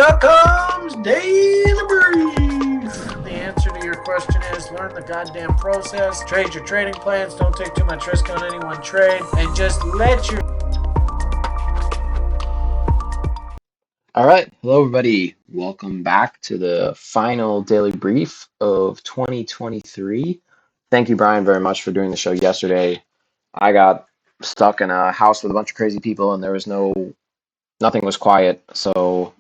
LITUSDT.com's Daily Brief. The answer to your question is learn the goddamn process, trade your trading plans, don't take too much risk on any one trade, and just let your... All right, hello everybody. Welcome back to the final daily brief of 2023. Thank you, Brian, very much for doing the show yesterday. I got stuck in a house with a bunch of crazy people and there was nothing was quiet, so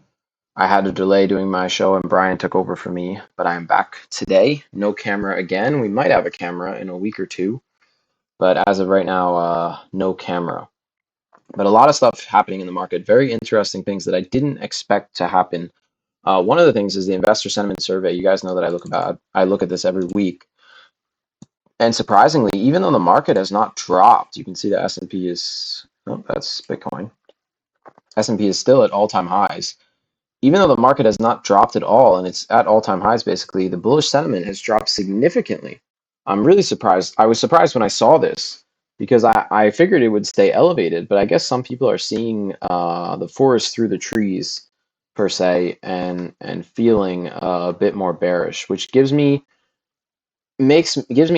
I had to delay doing my show and Brian took over for me, but I am back today. No camera again. We might have a camera in a week or two, but as of right now, no camera. But a lot of stuff happening in the market, very interesting things that I didn't expect to happen. One of the things is the investor sentiment survey. You guys know that I look at this every week. And surprisingly, even though the market has not dropped, you can see the S&P is, oh, that's Bitcoin. S&P is still at all-time highs. Even though the market has not dropped at all, and it's at all-time highs basically, the bullish sentiment has dropped significantly. I'm really surprised. I was surprised when I saw this because I figured it would stay elevated, but I guess some people are seeing the forest through the trees per se and feeling a bit more bearish, which gives me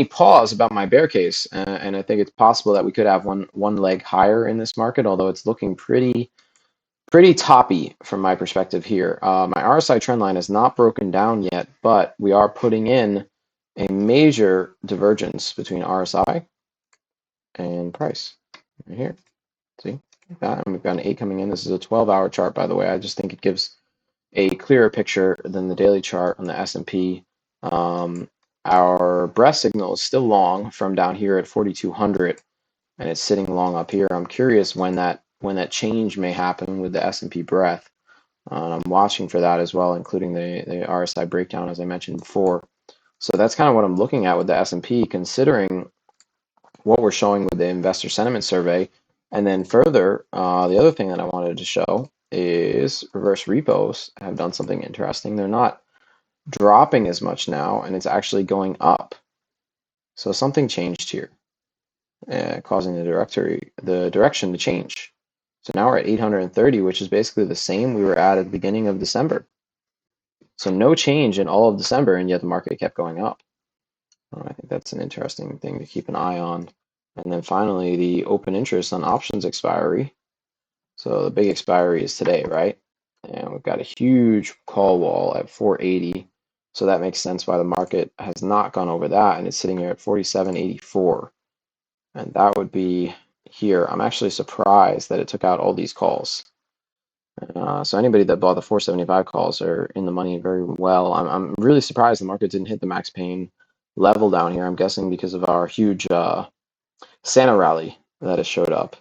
pause about my bear case, and I think it's possible that we could have one leg higher in this market, although it's looking pretty toppy from my perspective here. My RSI trend line is not broken down yet, but we are putting in a major divergence between RSI and price right here. See that? And we've got an 8 coming in. This is a 12-hour chart, by the way. I just think it gives a clearer picture than the daily chart on the S&P. Our breath signal is still long from down here at 4,200, and it's sitting long up here. I'm curious when that change may happen with the S&P breath. I'm watching for that as well, including the RSI breakdown, as I mentioned before. So that's kind of what I'm looking at with the S&P, considering what we're showing with the investor sentiment survey. And then further, the other thing that I wanted to show is reverse repos have done something interesting. They're not dropping as much now, and it's actually going up. So something changed here, causing the direction to change. So now we're at 830, which is basically the same we were at the beginning of December. So no change in all of December, and yet the market kept going up. I think that's an interesting thing to keep an eye on. And then finally, the open interest on options expiry. So the big expiry is today, right? And we've got a huge call wall at 480. So that makes sense why the market has not gone over that, and it's sitting here at 47.84. And that would be here. I'm actually surprised that it took out all these calls. So anybody that bought the 475 calls are in the money very well. I'm really surprised the market didn't hit the max pain level down here. I'm guessing because of our huge Santa rally that has showed up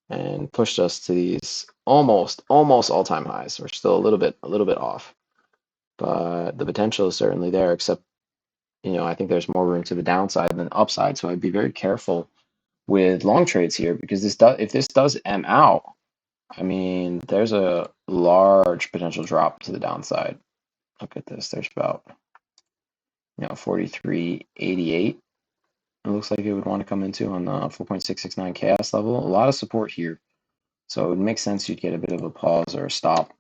and pushed us to these almost all-time highs. We're still a little bit off, but the potential is certainly there. Except, I think there's more room to the downside than upside. So I'd be very careful with long trades here, because if this does M out, I mean, there's a large potential drop to the downside. Look at this. There's about 43.88. It looks like it would want to come into on the 4.669 chaos level. A lot of support here. So it would make sense you'd get a bit of a pause or a stop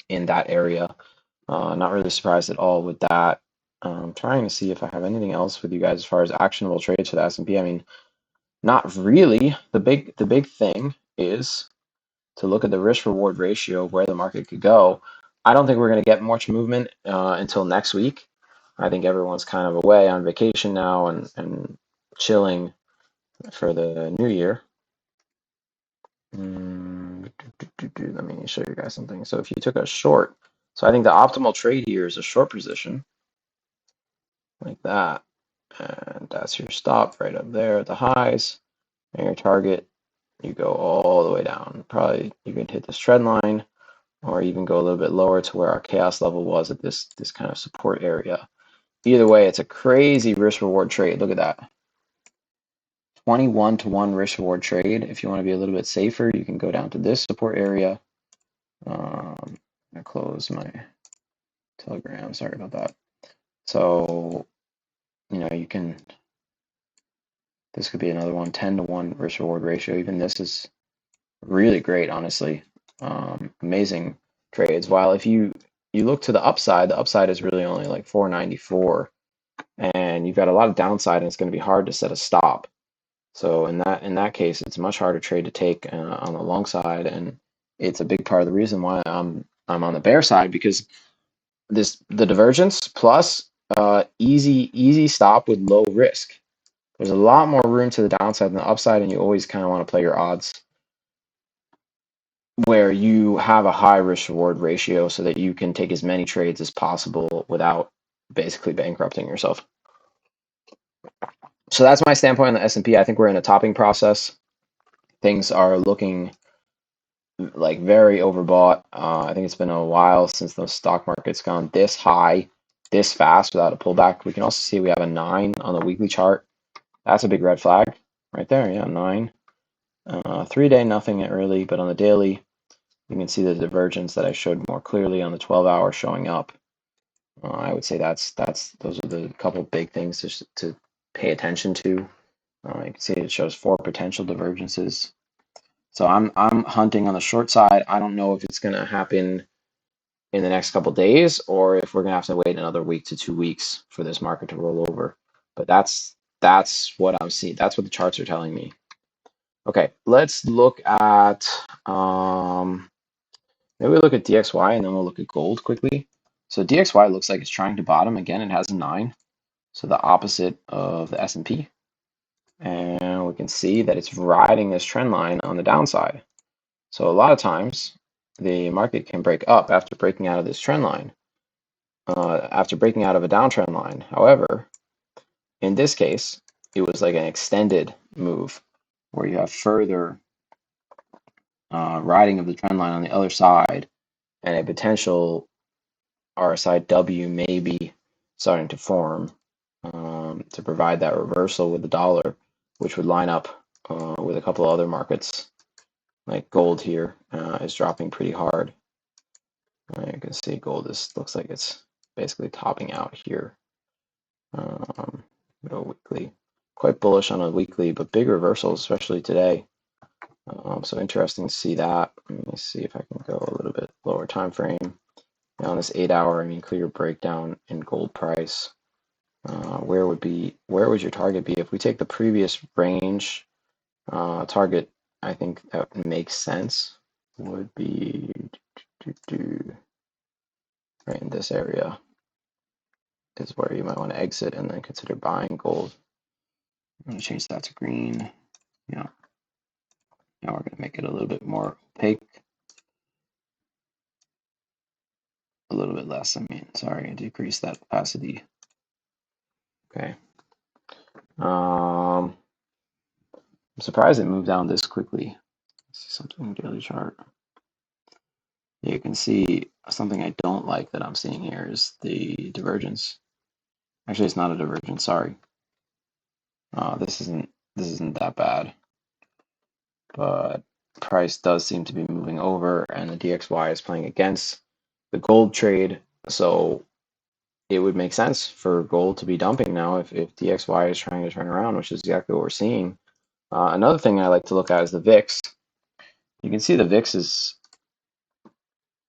in that area. Not really surprised at all with that. I'm trying to see if I have anything else with you guys as far as actionable trades for the S&P. I mean, not really. The big thing is to look at the risk-reward ratio of where the market could go. I don't think we're going to get much movement until next week. I think everyone's kind of away on vacation now and chilling for the new year. Let me show you guys something. So if you took a short, so I think the optimal trade here is a short position, like that. And that's your stop right up there at the highs. And your target, you go all the way down. Probably you can hit this trend line, or even go a little bit lower to where our chaos level was at this kind of support area. Either way, it's a crazy risk-reward trade. Look at that. 21-to-1 risk-reward trade. If you want to be a little bit safer, you can go down to this support area. I close my Telegram. Sorry about that. So, you can, this could be another one, 10-to-1 risk-reward ratio. Even this is really great, honestly. Amazing trades. While if you look to the upside is really only like 494, and you've got a lot of downside, and it's going to be hard to set a stop. So in that case, it's a much harder trade to take on the long side, and it's a big part of the reason why I'm on the bear side, because the divergence plus easy stop with low risk. There's a lot more room to the downside than the upside, and you always kind of want to play your odds where you have a high risk reward ratio so that you can take as many trades as possible without basically bankrupting yourself. So that's my standpoint on the S&P. I think we're in a topping process. Things are looking like very overbought. I think it's been a while since the stock market's gone this high, this fast without a pullback. We can also see we have a 9 on the weekly chart. That's a big red flag right there. Yeah, 9. 3-day, nothing early, but on the daily, you can see the divergence that I showed more clearly on the 12-hour showing up. I would say those are the couple big things to pay attention to. You can see it shows 4 potential divergences. So I'm hunting on the short side. I don't know if it's going to happen in the next couple days or if we're going to have to wait another week to 2 weeks for this market to roll over. But that's what I'm seeing. That's what the charts are telling me. Okay, let's look at maybe we look at DXY and then we'll look at gold quickly. So DXY looks like it's trying to bottom again. It has a 9, so the opposite of the S&P. And we can see that it's riding this trend line on the downside. So a lot of times the market can break up after breaking out of this trend line, after breaking out of a downtrend line. However, in this case, it was like an extended move where you have further riding of the trend line on the other side and a potential RSI W may be starting to form to provide that reversal with the dollar, which would line up with a couple of other markets. Like gold here is dropping pretty hard. You can see gold looks like it's basically topping out here. Go weekly, quite bullish on a weekly, but big reversals, especially today. So interesting to see that. Let me see if I can go a little bit lower time frame. Now on this 8-hour, I mean, clear breakdown in gold price. Where would your target be? If we take the previous range target, I think that makes sense. Would be right in this area is where you might want to exit and then consider buying gold. I'm going to change that to green. Yeah. Now we're going to make it a little bit more opaque. A little bit less, sorry, decrease that opacity. Okay. I'm surprised it moved down this quickly. Let's see something in the daily chart. You can see something I don't like that I'm seeing here is the divergence. Actually, it's not a divergence, sorry. This isn't that bad. But price does seem to be moving over, and the DXY is playing against the gold trade, so it would make sense for gold to be dumping now if DXY is trying to turn around, which is exactly what we're seeing. Another thing I like to look at is the VIX. You can see the VIX is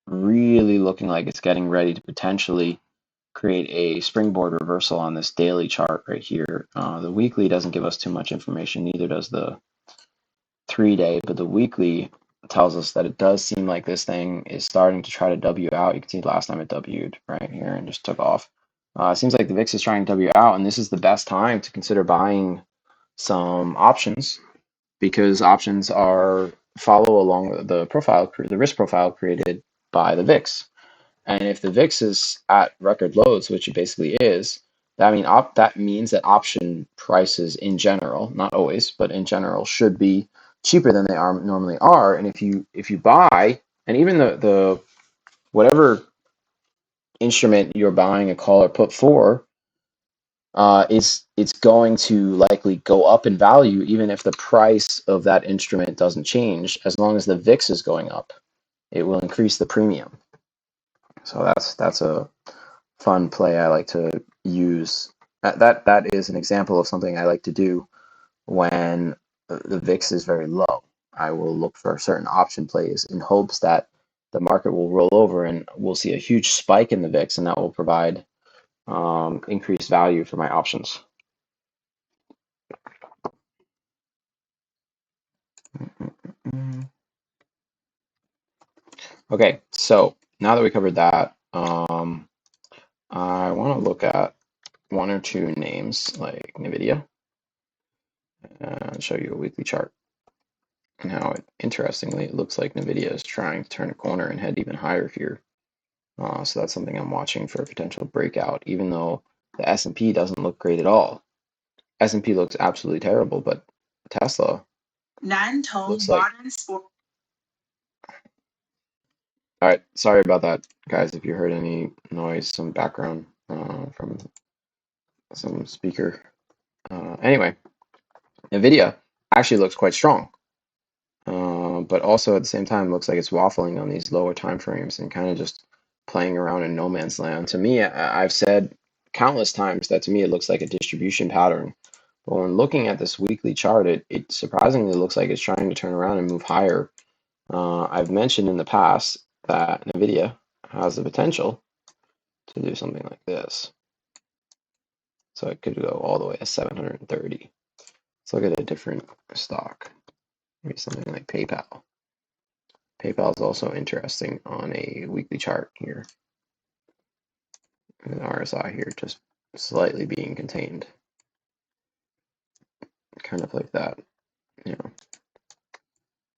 really looking like it's getting ready to potentially create a springboard reversal on this daily chart right here. The weekly doesn't give us too much information, neither does the 3-day, but the weekly tells us that it does seem like this thing is starting to try to W out. You can see last time it W'd right here and just took off. It seems like the VIX is trying to W out, and this is the best time to consider buying some options because options follow along the risk profile created by the VIX. And if the VIX is at record lows, which it basically is, that means that option prices in general, not always, but in general, should be cheaper than they normally are. And if you buy, and even the whatever instrument you're buying a call or put for, it's going to likely go up in value even if the price of that instrument doesn't change. As long as the VIX is going up, it will increase the premium. So that's a fun play I like to use. That is an example of something I like to do when the VIX is very low. I will look for certain option plays in hopes that the market will roll over and we'll see a huge spike in the VIX, and that will provide increased value for my options. Okay, so now that we covered that, I want to look at one or two names like NVDA and show you a weekly chart and how interestingly it looks like NVIDIA is trying to turn a corner and head even higher here. So that's something I'm watching for a potential breakout, even though the S&P doesn't look great at all. S&P looks absolutely terrible, but Tesla looks like... All right, sorry about that, guys, if you heard any noise, some background from some speaker. Anyway, NVIDIA actually looks quite strong, but also at the same time looks like it's waffling on these lower time frames and kind of just playing around in no man's land. To me, I've said countless times that to me it looks like a distribution pattern. But when looking at this weekly chart, it surprisingly looks like it's trying to turn around and move higher. I've mentioned in the past that NVIDIA has the potential to do something like this. So it could go all the way to 730. Let's look at a different stock. Maybe something like PayPal. PayPal is also interesting on a weekly chart here. An RSI here just slightly being contained. Kind of like that, you know.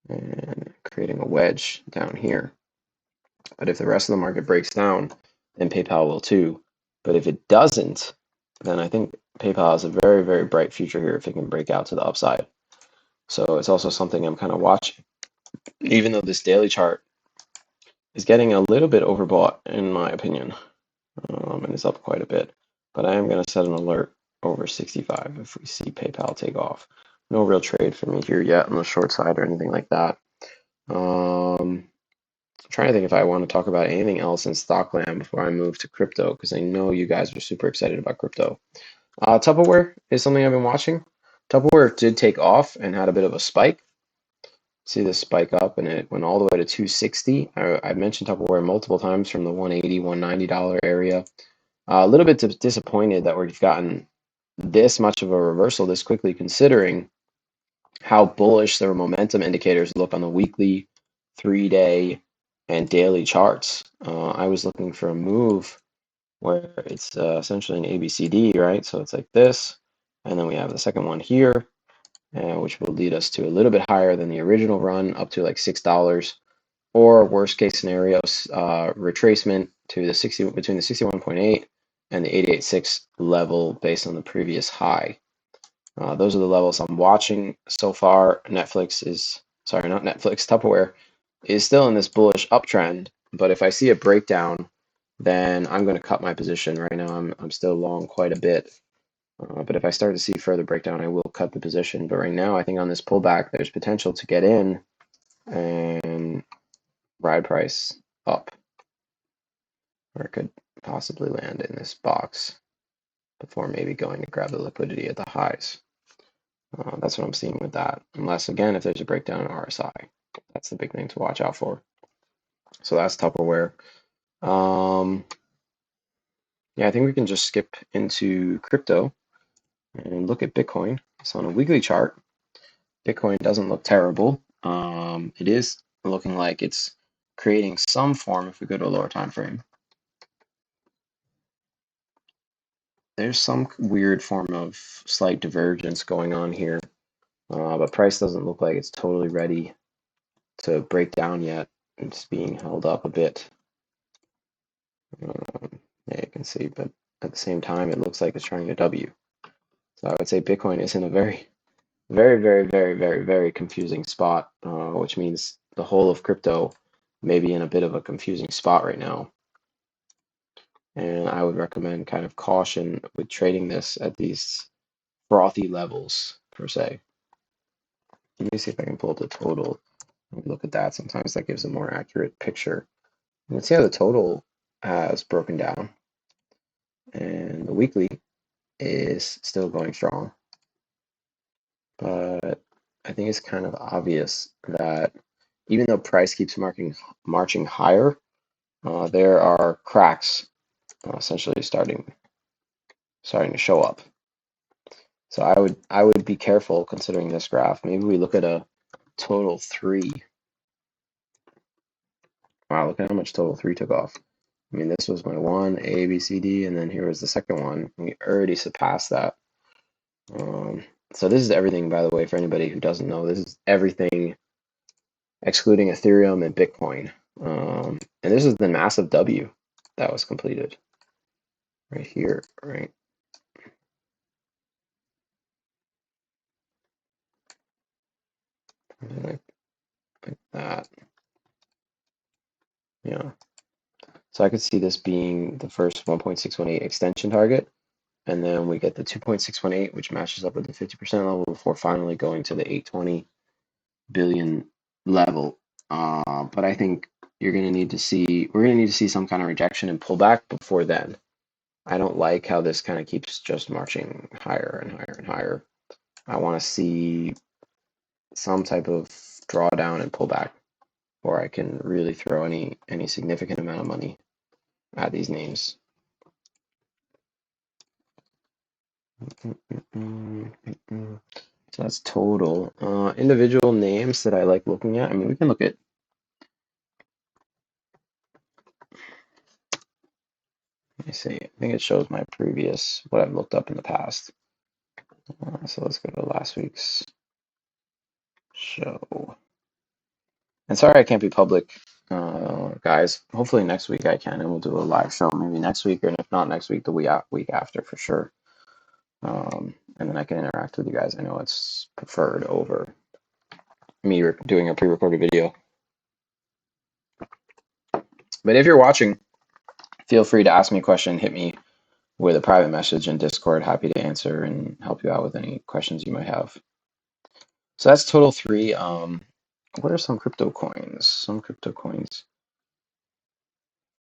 And creating a wedge down here. But if the rest of the market breaks down, then PayPal will too. But if it doesn't, then I think PayPal has a very, very bright future here if it can break out to the upside. So it's also something I'm kind of watching, even though this daily chart is getting a little bit overbought, in my opinion, and it's up quite a bit. But I am going to set an alert over 65 if we see PayPal take off. No real trade for me here yet on the short side or anything like that. I'm trying to think if I want to talk about anything else in Stockland before I move to crypto, because I know you guys are super excited about crypto. Tupperware is something I've been watching. Tupperware did take off and had a bit of a spike. See this spike up, and it went all the way to 260. I've mentioned Tupperware multiple times from the $180, $190 area. A little bit disappointed that we've gotten this much of a reversal this quickly, considering how bullish the momentum indicators look on the weekly, 3-day, and daily charts. I was looking for a move where it's essentially an ABCD, right? So it's like this, and then we have the second one here, which will lead us to a little bit higher than the original run, up to like $6, or worst case scenarios, retracement to the 60 between the 61.8 and the 88.6 level based on the previous high. Those are the levels I'm watching so far. Tupperware is still in this bullish uptrend, but if I see a breakdown, then I'm going to cut my position. Right now I'm still long quite a bit, but if I start to see further breakdown, I will cut the position. But right now I think on this pullback there's potential to get in and ride price up, or it could possibly land in this box before maybe going to grab the liquidity at the highs. That's what I'm seeing with that. Unless, again, if there's a breakdown in RSI, that's the big thing to watch out for. So that's Tupperware. Yeah, I think we can just skip into crypto and look at Bitcoin. So on a weekly chart, Bitcoin doesn't look terrible. It is looking like it's creating some form if we go to a lower time frame. There's some weird form of slight divergence going on here, but price doesn't look like it's totally ready to break down yet. It's being held up a bit. Yeah, you can see, but at the same time, it looks like it's trying to W. So I would say Bitcoin is in a very, very, very, very, very, very confusing spot, which means the whole of crypto may be in a bit of a confusing spot right now. And I would recommend kind of caution with trading this at these frothy levels, per se. Let me see if I can pull up the total and look at that. Sometimes that gives a more accurate picture. You can see how the total has broken down, and the weekly is still going strong. But I think it's kind of obvious that even though price keeps marching higher, there are cracks essentially starting to show up. So I would be careful considering this graph. Maybe we look at a total 3. Wow, look at how much total 3 took off. I mean, this was my 1, A, B, C, D, and then here was the second one. We already surpassed that. So this is everything, by the way, for anybody who doesn't know. This is everything excluding Ethereum and Bitcoin. And this is the massive W that was completed right here, right? Like that. Yeah. So I could see this being the first 1.618 extension target. And then we get the 2.618, which matches up with the 50% level before finally going to the 820 billion level. But I think we're going to need to see some kind of rejection and pullback before then. I don't like how this kind of keeps just marching higher and higher and higher. I want to see some type of drawdown and pullback, or I can really throw any significant amount of money at these names. So that's total. Individual names that I like looking at. I mean, we can look at. Let me see. I think it shows my previous, what I've looked up in the past. So let's go to last week's show. And sorry I can't be public, guys. Hopefully next week I can, and we'll do a live show maybe next week, or if not next week, the week after for sure. And then I can interact with you guys. I know it's preferred over me doing a pre-recorded video. But if you're watching, feel free to ask me a question, hit me with a private message in Discord. Happy to answer and help you out with any questions you might have. So that's total 3. What are some crypto coins? Some crypto coins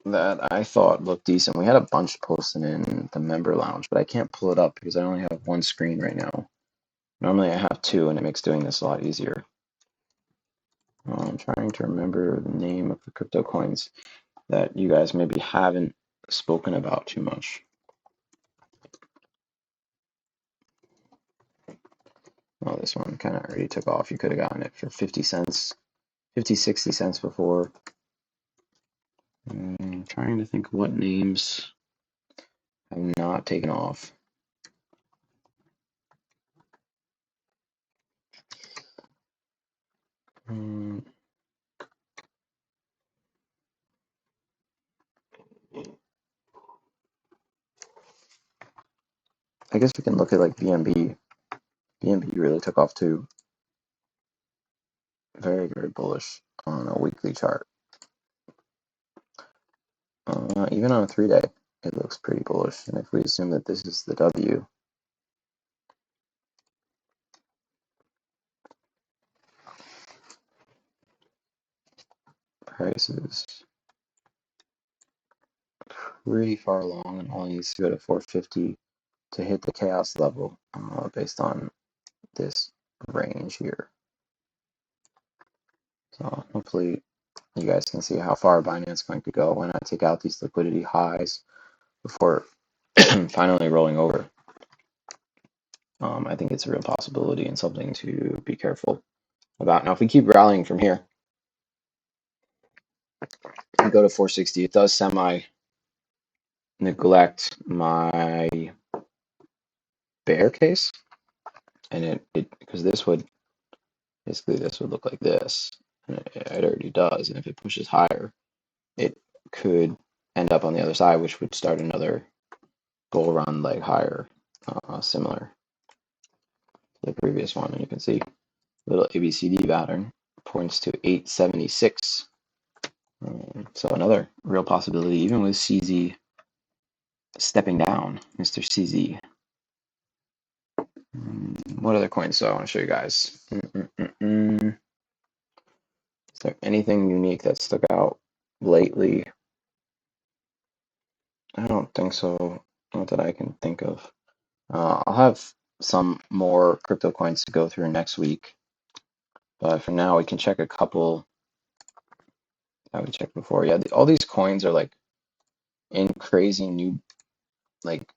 that I thought looked decent. We had a bunch posted in the member lounge, but I can't pull it up because I only have one screen right now. Normally I have 2, and it makes doing this a lot easier. I'm trying to remember the name of the crypto coins that you guys maybe haven't spoken about too much. Oh, this one kind of already took off. You could have gotten it for 50 cents, 50, 60 cents before. I'm trying to think what names have not taken off. I guess we can look at like BNB. BNB really took off too. Very, very bullish on a weekly chart. Even on a 3-day, it looks pretty bullish. And if we assume that this is the W, price is pretty far along and only needs to go to 450 to hit the chaos level based on this range here. So hopefully you guys can see how far Binance is going to go when I take out these liquidity highs before finally rolling over. I think it's a real possibility and something to be careful about. Now, if we keep rallying from here and go to 460, it does semi-neglect my bear case, and it because this would look like this, and it already does. And if it pushes higher, it could end up on the other side, which would start another bull run leg higher, similar to the previous one. And you can see little ABCD pattern points to 876. So another real possibility, even with CZ stepping down, Mr. CZ. What other coins do I want to show you guys? Is there anything unique that stuck out lately? I don't think so. Not that I can think of. I'll have some more crypto coins to go through next week. But for now, we can check a couple that we checked before. Yeah, all these coins are like in crazy new, like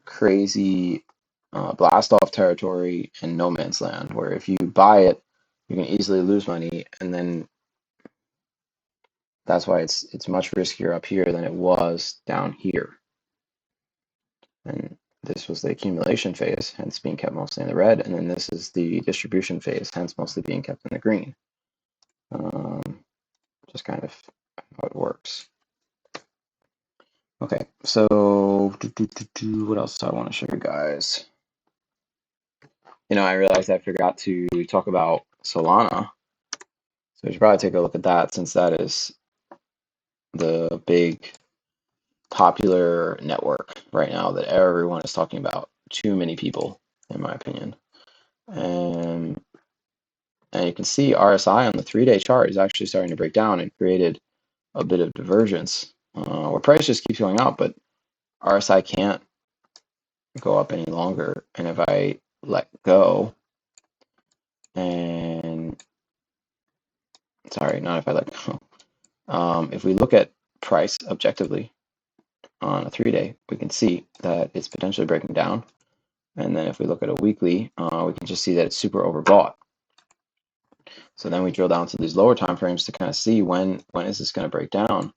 crazy blast off territory and no man's land, where if you buy it, you can easily lose money, and then that's why it's much riskier up here than it was down here. And this was the accumulation phase, hence being kept mostly in the red, and then this is the distribution phase, hence mostly being kept in the green. Just kind of how it works. Okay, so what else do I want to show you guys? You know, I realized I forgot to talk about Solana. So we should probably take a look at that, since that is the big popular network right now that everyone is talking about. Too many people, in my opinion. And you can see RSI on the 3-day chart is actually starting to break down and created a bit of divergence, where price just keeps going up, but RSI can't go up any longer. And if I let go, and sorry, not if I let go. If we look at price objectively on a 3-day, we can see that it's potentially breaking down. And then if we look at a weekly, we can just see that it's super overbought. So then we drill down to these lower time frames to kind of see when is this going to break down.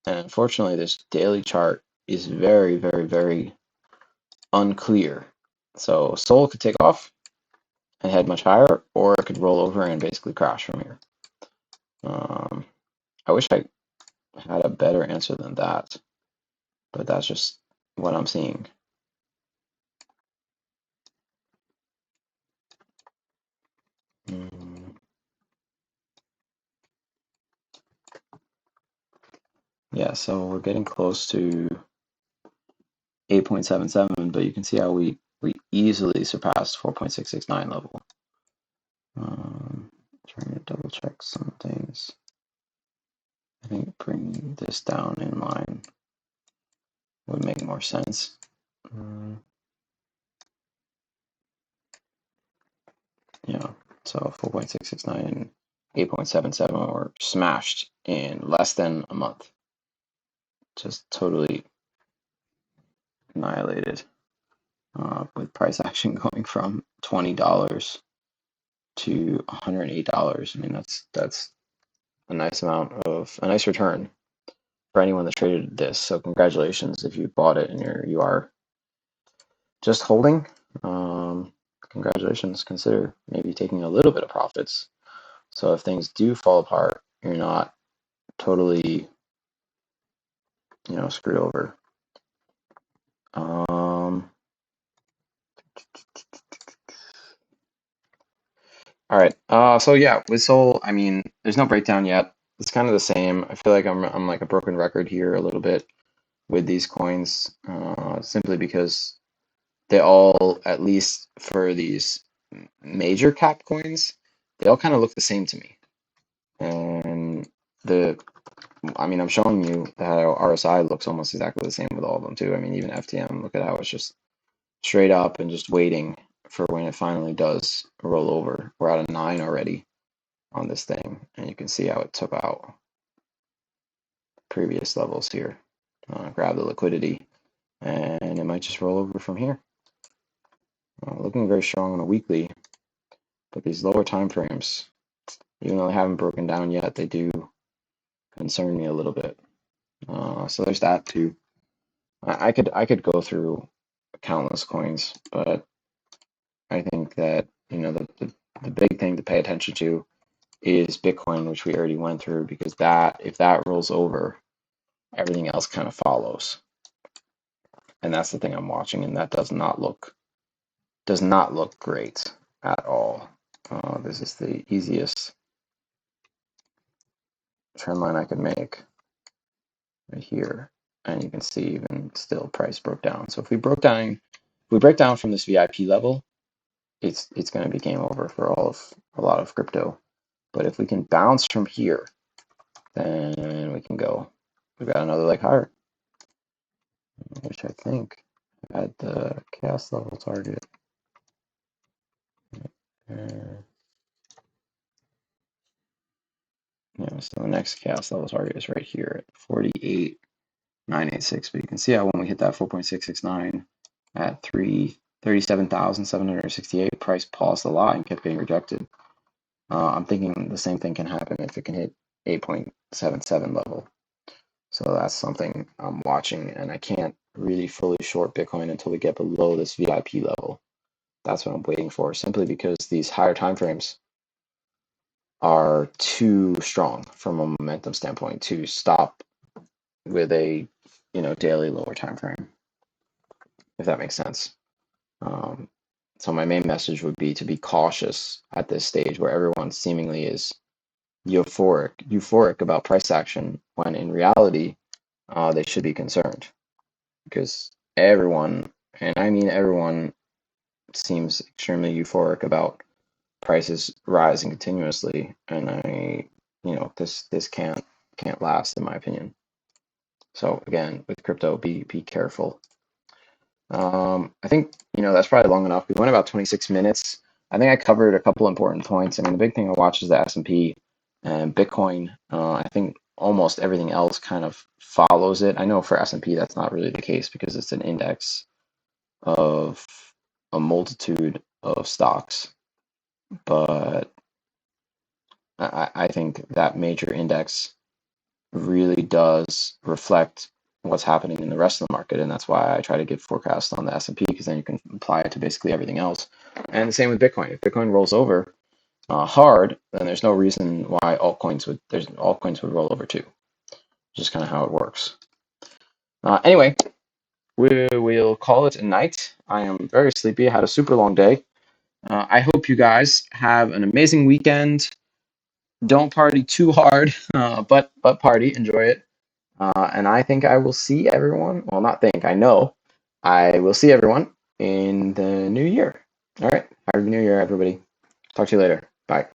And unfortunately, this daily chart is very, very, very unclear. So SOL could take off and head much higher, or it could roll over and basically crash from here. I wish I had a better answer than that, but that's just what I'm seeing. Yeah, so we're getting close to 8.77, but you can see how we easily surpassed 4.669 level. Trying to double check some things. I think bringing this down in line would make more sense. Yeah, so 4.669 and 8.77 were smashed in less than a month. Just totally annihilated, with price action going from $20 to $108. I mean, that's a nice return for anyone that traded this. So congratulations if you bought it and you are just holding. Congratulations. Consider maybe taking a little bit of profits. So if things do fall apart, you're not totally, screwed over. All right. So yeah, with SOL, I mean, there's no breakdown yet. It's kind of the same. I feel like I'm like a broken record here a little bit with these coins, simply because they all, at least for these major cap coins, they all kind of look the same to me. And I'm showing you how RSI looks almost exactly the same with all of them too. I mean, even FTM, look at how it's just straight up and just waiting for when it finally does roll over. We're at a 9 already on this thing, and you can see how it took out previous levels here. Grab the liquidity, and it might just roll over from here. Looking very strong on a weekly, but these lower time frames, even though they haven't broken down yet, they do concern me a little bit. So there's that too. I could go through countless coins, but I think that the big thing to pay attention to is Bitcoin, which we already went through, because if that rolls over, everything else kind of follows. And that's the thing I'm watching, and that does not look great at all. This is the easiest trend line I could make right here, and you can see even still price broke down. So if we break down from this VIP level, it's going to be game over for a lot of crypto. But if we can bounce from here, then we can go. We've got another leg higher, which I think at the chaos level target. Yeah, So the next chaos level target is right here at 48,986. But you can see how when we hit that 4.669 at 37,768, price paused a lot and kept getting rejected. I'm thinking the same thing can happen if it can hit 8.77 level. So that's something I'm watching, and I can't really fully short Bitcoin until we get below this VIP level. That's what I'm waiting for, simply because these higher time frames are too strong from a momentum standpoint to stop with a daily lower time frame, if that makes sense. So my main message would be to be cautious at this stage where everyone seemingly is euphoric about price action, when in reality they should be concerned, because everyone, and I mean everyone, seems extremely euphoric about prices rising continuously, and this can't last, in my opinion. So again, with crypto, be careful. I think that's probably long enough. We went about 26 minutes. I think I covered a couple important points. I mean, the big thing I watch is the S&P and Bitcoin. I think almost everything else kind of follows it. I know for S&P that's not really the case because it's an index of a multitude of stocks, but I think that major index really does reflect what's happening in the rest of the market, and that's why I try to give forecasts on the S&P, because then you can apply it to basically everything else. And the same with Bitcoin. If Bitcoin rolls over hard, then there's no reason why altcoins would roll over too. Just kind of how it works. Anyway, we'll call it a night. I am very sleepy. I had a super long day. I hope you guys have an amazing weekend. Don't party too hard, but party, enjoy it. And I think I will see everyone. Well, not think, I know I will see everyone in the new year. All right. Happy New Year, everybody. Talk to you later. Bye.